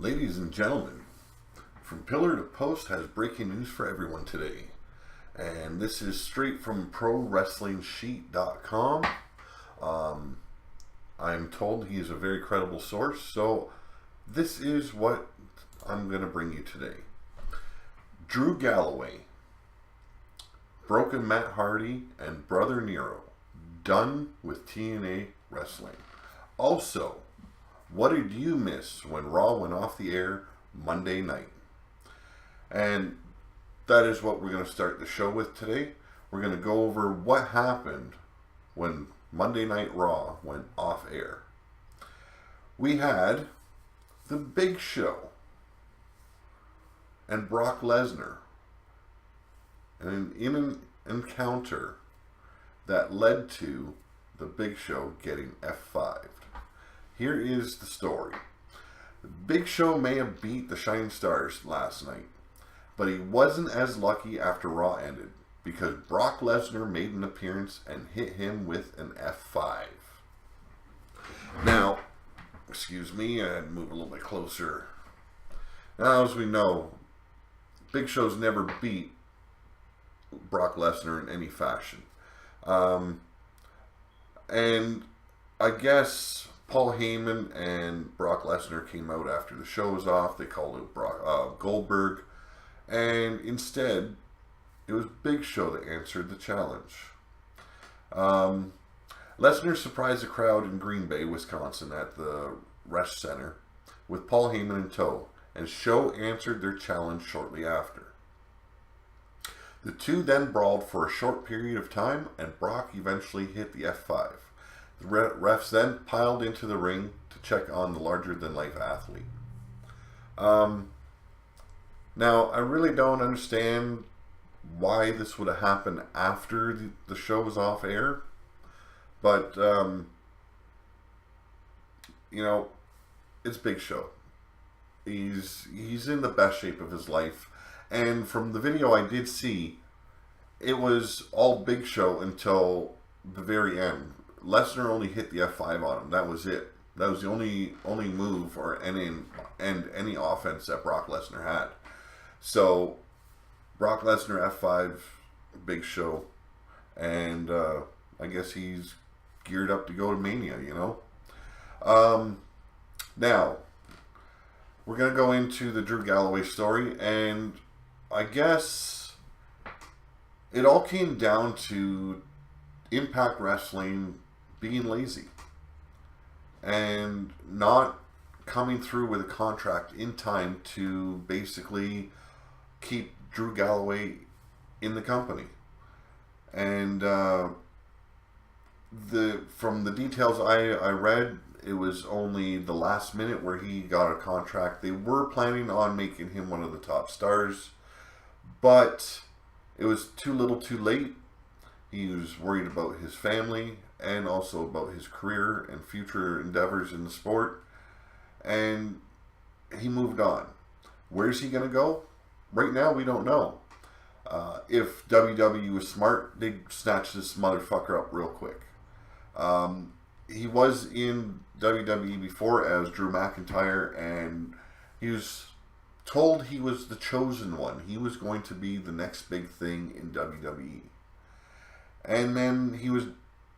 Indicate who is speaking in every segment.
Speaker 1: Ladies and gentlemen, From Pillar to Post has breaking news for everyone today. And this is straight from ProWrestlingSheet.com. I'm told he is a very credible source, so this is what I'm going to bring you today. Drew Galloway, Broken Matt Hardy, and Brother Nero done with TNA wrestling. Also, what did you miss when Raw went off the air Monday night? And that is what we're going to start the show with today. We're going to go over what happened when Monday Night Raw went off air. We had The Big Show and Brock Lesnar in an encounter that led to The Big Show getting F5'd. Here is the story. The Big Show may have beat the Shining Stars last night, but he wasn't as lucky after Raw ended, because Brock Lesnar made an appearance and hit him with an F5. Now, excuse me, I'd move a little bit closer. Now, as we know, Big Show's never beat Brock Lesnar in any fashion. And I guess Paul Heyman and Brock Lesnar came out after the show was off. They called it Goldberg. And instead, it was Big Show that answered the challenge. Lesnar surprised the crowd in Green Bay, Wisconsin at the Resch Center with Paul Heyman in tow, and Show answered their challenge shortly after. The two then brawled for a short period of time, and Brock eventually hit the F5. The refs then piled into the ring to check on the larger-than-life athlete. Now, I really don't understand why this would have happened after the show was off air. But, it's Big Show. He's in the best shape of his life. And from the video I did see, it was all Big Show until the very end. Lesnar only hit the F5 on him. That was it. That was the only move or any offense that Brock Lesnar had. So, Brock Lesnar F5, Big Show, and I guess he's geared up to go to Mania, Now, we're going to go into the Drew Galloway story, and I guess it all came down to Impact Wrestling being lazy and not coming through with a contract in time to basically keep Drew Galloway in the company. And from the details I read, it was only the last minute where he got a contract. They were planning on making him one of the top stars, but it was too little too late. He was worried about his family and also about his career and future endeavors in the sport, and he moved on. Where's he going to go? Right now, we don't know. If WWE was smart, they'd snatch this motherfucker up real quick. He was in WWE before as Drew McIntyre, and he was told he was the chosen one. He was going to be the next big thing in WWE. And then he was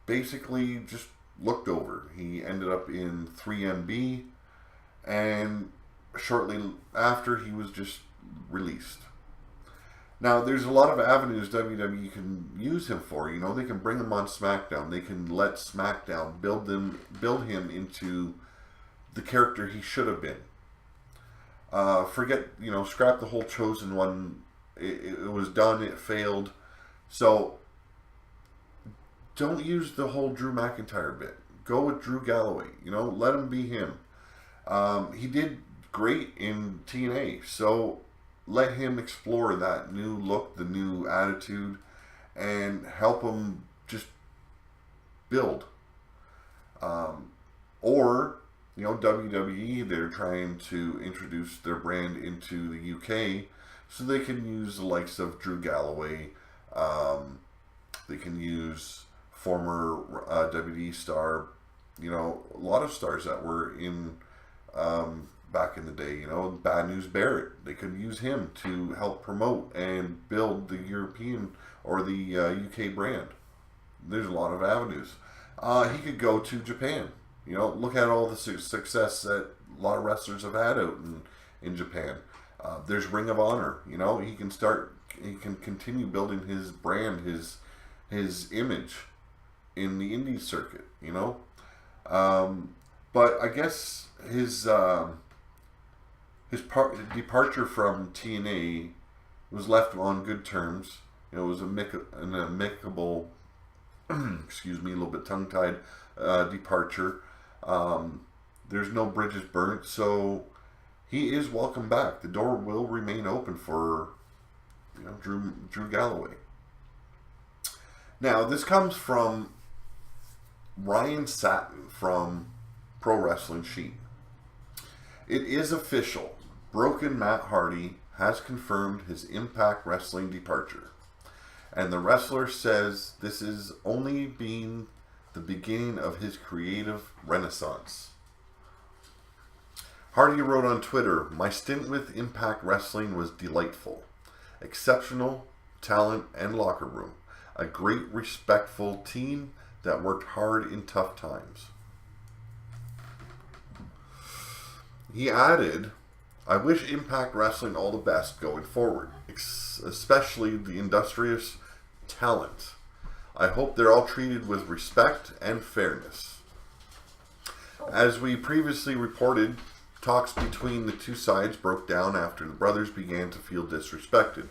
Speaker 1: basically just looked over. He ended up in 3MB, and shortly after, he was just released. Now, there's a lot of avenues WWE can use him for. They can bring him on SmackDown. They can let SmackDown build him into the character he should have been. Scrap the whole chosen one. It was done. It failed. So, don't use the whole Drew McIntyre bit. Go with Drew Galloway. Let him be him. He did great in TNA. So, let him explore that new look, the new attitude, and help him just build. WWE, they're trying to introduce their brand into the UK, so they can use the likes of Drew Galloway. They can use former WWE star, a lot of stars that were in back in the day. You know, Bad News Barrett. They could use him to help promote and build the European or the UK brand. There's a lot of avenues. He could go to Japan. You know, look at all the success that a lot of wrestlers have had out in Japan. There's Ring of Honor. You know, he can continue building his brand, his image in the indie circuit. You know, but I guess his departure from TNA was left on good terms. You know, it was an amicable, excuse me, a little bit tongue-tied departure. There's no bridges burnt, so he is welcome back. The door will remain open for, you know, Drew Galloway. Now, this comes from Ryan Satin from Pro Wrestling Sheet. It is official. Broken Matt Hardy has confirmed his Impact Wrestling departure. And the wrestler says this is only being the beginning of his creative renaissance. Hardy wrote on Twitter, "My stint with Impact Wrestling was delightful. Exceptional talent and locker room. A great, respectful team that worked hard in tough times." He added, "I wish Impact Wrestling all the best going forward, especially the industrious talent. I hope they're all treated with respect and fairness." As we previously reported, talks between the two sides broke down after the brothers began to feel disrespected.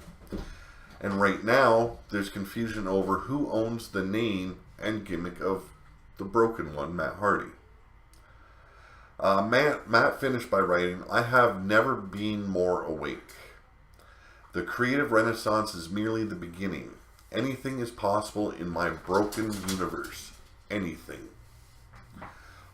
Speaker 1: And right now, there's confusion over who owns the name and gimmick of the broken one, Matt Hardy. Matt finished by writing, "I have never been more awake. The creative renaissance is merely the beginning. Anything is possible in my broken universe. Anything."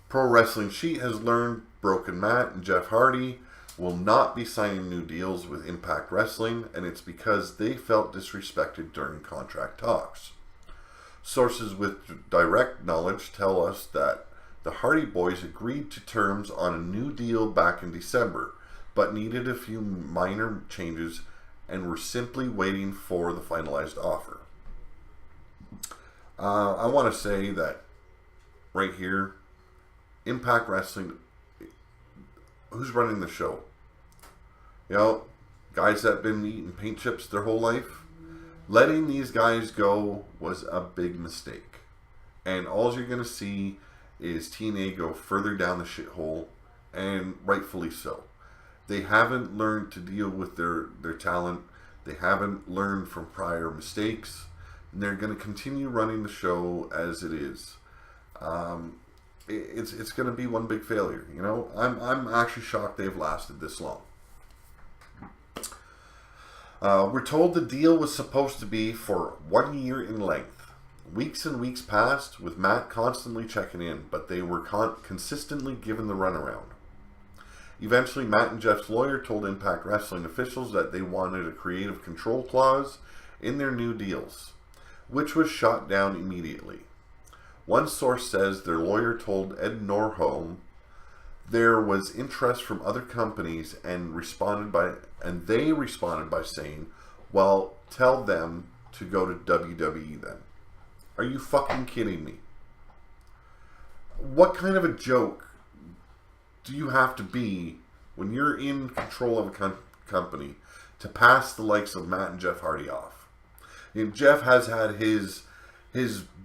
Speaker 1: Pro Wrestling Sheet has learned Broken Matt and Jeff Hardy will not be signing new deals with Impact Wrestling, and it's because they felt disrespected during contract talks. Sources with direct knowledge tell us that the Hardy Boys agreed to terms on a new deal back in December, but needed a few minor changes and were simply waiting for the finalized offer. I want to say that right here, Impact Wrestling, who's running the show? You know, guys that have been eating paint chips their whole life. Letting these guys go was a big mistake. And all you're going to see is TNA go further down the shithole, and rightfully so. They haven't learned to deal with their talent. They haven't learned from prior mistakes. And they're going to continue running the show as it is. It's going to be one big failure. You know, I'm actually shocked they've lasted this long. We're told the deal was supposed to be for 1 year in length. Weeks and weeks passed with Matt constantly checking in, but they were consistently given the runaround. Eventually, Matt and Jeff's lawyer told Impact Wrestling officials that they wanted a creative control clause in their new deals, which was shot down immediately. One source says their lawyer told Ed Norholm there was interest from other companies and they responded by saying, "Well, tell them to go to WWE then." Are you fucking kidding me? What kind of a joke do you have to be when you're in control of a company to pass the likes of Matt and Jeff Hardy off? And Jeff has had his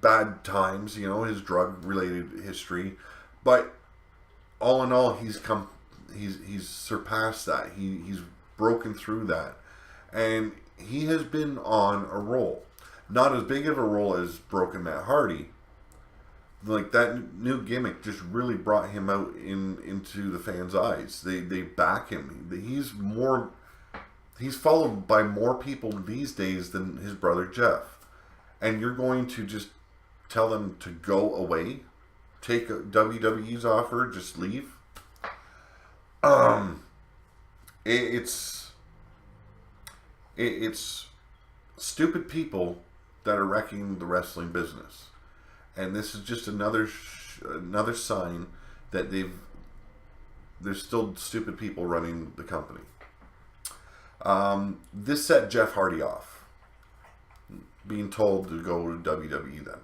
Speaker 1: bad times, you know, his drug-related history, but all in all, he's surpassed that. He's broken through that, and he has been on a roll. Not as big of a role as Broken Matt Hardy. Like, that new gimmick just really brought him out into the fans' eyes. They back him. He's followed by more people these days than his brother Jeff. And you're going to just tell them to go away? Take WWE's offer, just leave? It's stupid people that are wrecking the wrestling business, and this is just another sign that there's still stupid people running the company. This set Jeff Hardy off, being told to go to WWE then.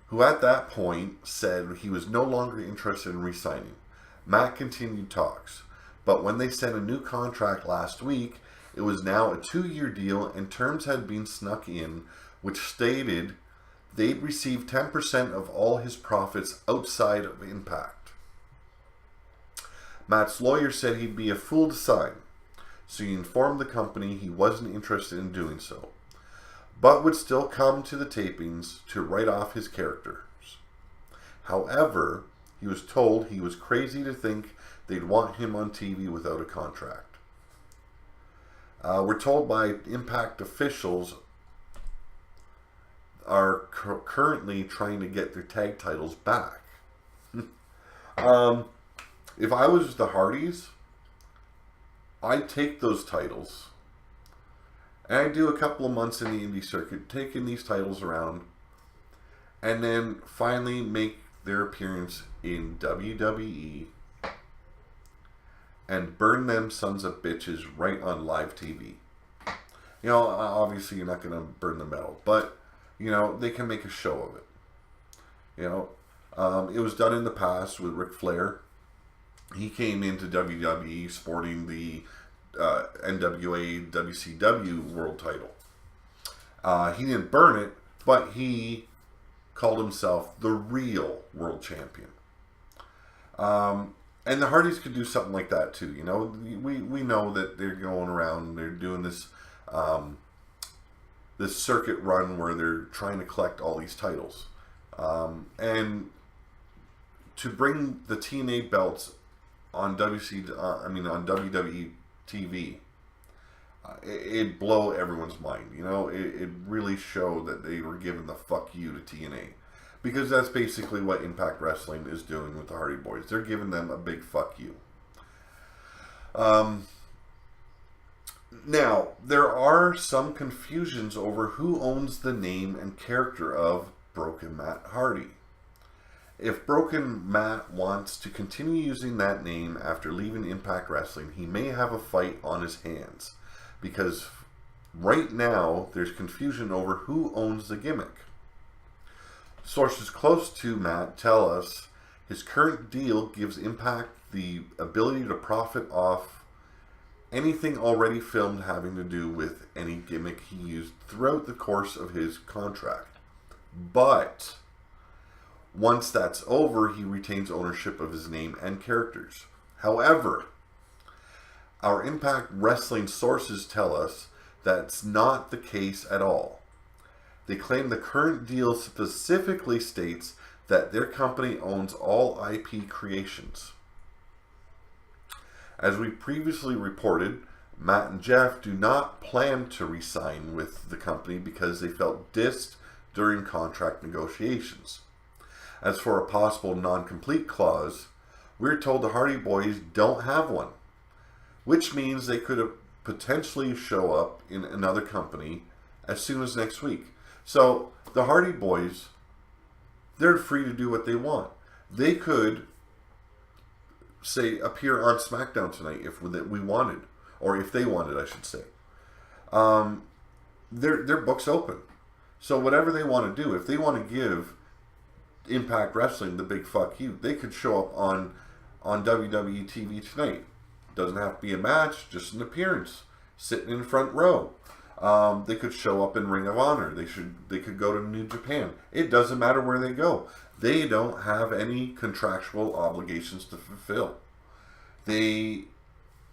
Speaker 1: Who at that point said he was no longer interested in re-signing. Matt continued talks, but when they sent a new contract last week, it was now a 2-year deal and terms had been snuck in, which stated they'd receive 10% of all his profits outside of Impact. Matt's lawyer said he'd be a fool to sign, so he informed the company he wasn't interested in doing so, but would still come to the tapings to write off his characters. However, he was told he was crazy to think they'd want him on TV without a contract. We're told by Impact officials are currently trying to get their tag titles back. If I was the Hardys, I'd take those titles and I'd do a couple of months in the indie circuit taking these titles around and then finally make their appearance in WWE and burn them sons of bitches right on live TV. You know, obviously you're not going to burn the metal, but you know, they can make a show of it. You know, it was done in the past with Ric Flair. He came into WWE sporting the NWA WCW world title. He didn't burn it, but he called himself the real world champion. And the Hardys could do something like that too. You know, we know that they're going around, they're doing this this circuit run where they're trying to collect all these titles. And to bring the TNA belts on on WWE TV, it'd blow everyone's mind. You know, it really showed that they were giving the fuck you to TNA. Because that's basically what Impact Wrestling is doing with the Hardy Boys. They're giving them a big fuck you. Now, there are some confusions over who owns the name and character of Broken Matt Hardy. If Broken Matt wants to continue using that name after leaving Impact Wrestling, he may have a fight on his hands. Because right now, there's confusion over who owns the gimmick. Sources close to Matt tell us his current deal gives Impact the ability to profit off anything already filmed having to do with any gimmick he used throughout the course of his contract. But once that's over, he retains ownership of his name and characters. However, our Impact Wrestling sources tell us that's not the case at all. They claim the current deal specifically states that their company owns all IP creations. As we previously reported, Matt and Jeff do not plan to re-sign with the company because they felt dissed during contract negotiations. As for a possible non-complete clause, we're told the Hardy Boys don't have one, which means they could potentially show up in another company as soon as next week. So, the Hardy Boys, they're free to do what they want. They could, say, appear on SmackDown tonight if we wanted. Or if they wanted, I should say. Their book's open. So, whatever they want to do, if they want to give Impact Wrestling the big fuck you, they could show up on WWE TV tonight. Doesn't have to be a match, just an appearance. Sitting in front row. They could show up in Ring of Honor. They could go to New Japan. It doesn't matter where they go. They don't have any contractual obligations to fulfill. They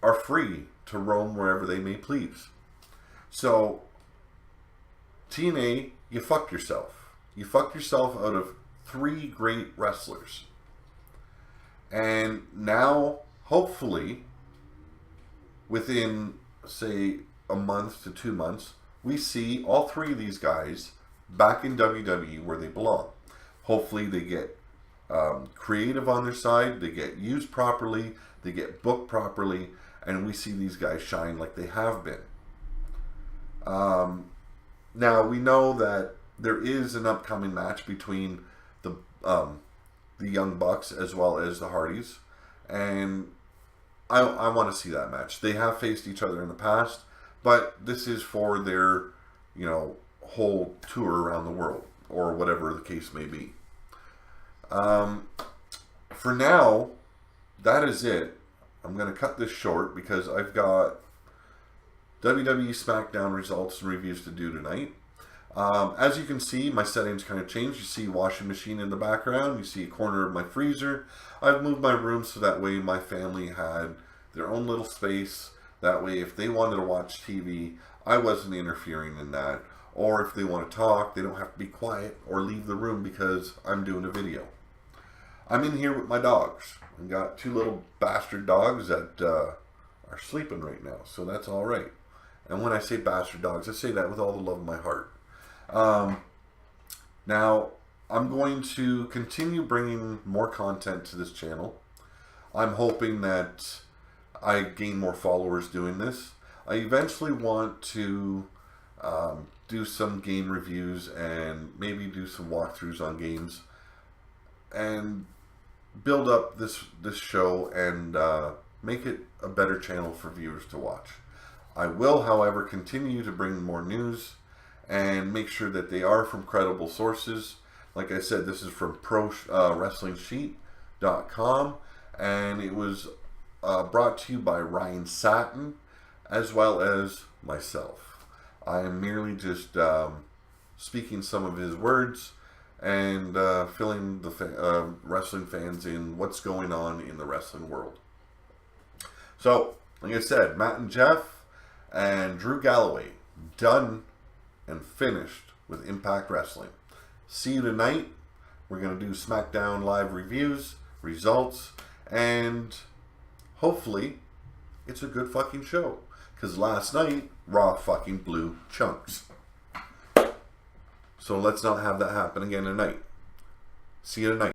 Speaker 1: are free to roam wherever they may please. So, TNA, you fucked yourself. You fucked yourself out of 3 great wrestlers. And now, hopefully, within, say, a month to 2 months, we see all 3 of these guys back in WWE where they belong. Hopefully they get creative on their side, they get used properly, they get booked properly, and we see these guys shine like they have been. Now we know that there is an upcoming match between the Young Bucks as well as the Hardys. And I want to see that match. They have faced each other in the past, but this is for their, whole tour around the world, or whatever the case may be. For now, that is it. I'm going to cut this short because I've got WWE SmackDown results and reviews to do tonight. As you can see, my settings kind of changed. You see washing machine in the background. You see a corner of my freezer. I've moved my room so that way my family had their own little space. That way if they wanted to watch TV, I wasn't interfering in that. Or if they want to talk, they don't have to be quiet or leave the room because I'm doing a video. I'm in here with my dogs. I've got 2 little bastard dogs that are sleeping right now, so that's all right. And when I say bastard dogs, I say that with all the love of my heart. Now, I'm going to continue bringing more content to this channel. I'm hoping that I gain more followers doing this. I eventually want to do some game reviews and maybe do some walkthroughs on games and build up this show and make it a better channel for viewers to watch. I will, however, continue to bring more news and make sure that they are from credible sources. Like I said, this is from ProWrestlingSheet.com, and it was brought to you by Ryan Satin, as well as myself. I am merely just speaking some of his words and filling the wrestling fans in what's going on in the wrestling world. So, like I said, Matt and Jeff and Drew Galloway, done and finished with Impact Wrestling. See you tonight. We're going to do SmackDown live reviews, results, and hopefully it's a good fucking show. Because last night, Raw fucking blew chunks. So let's not have that happen again tonight. See you tonight.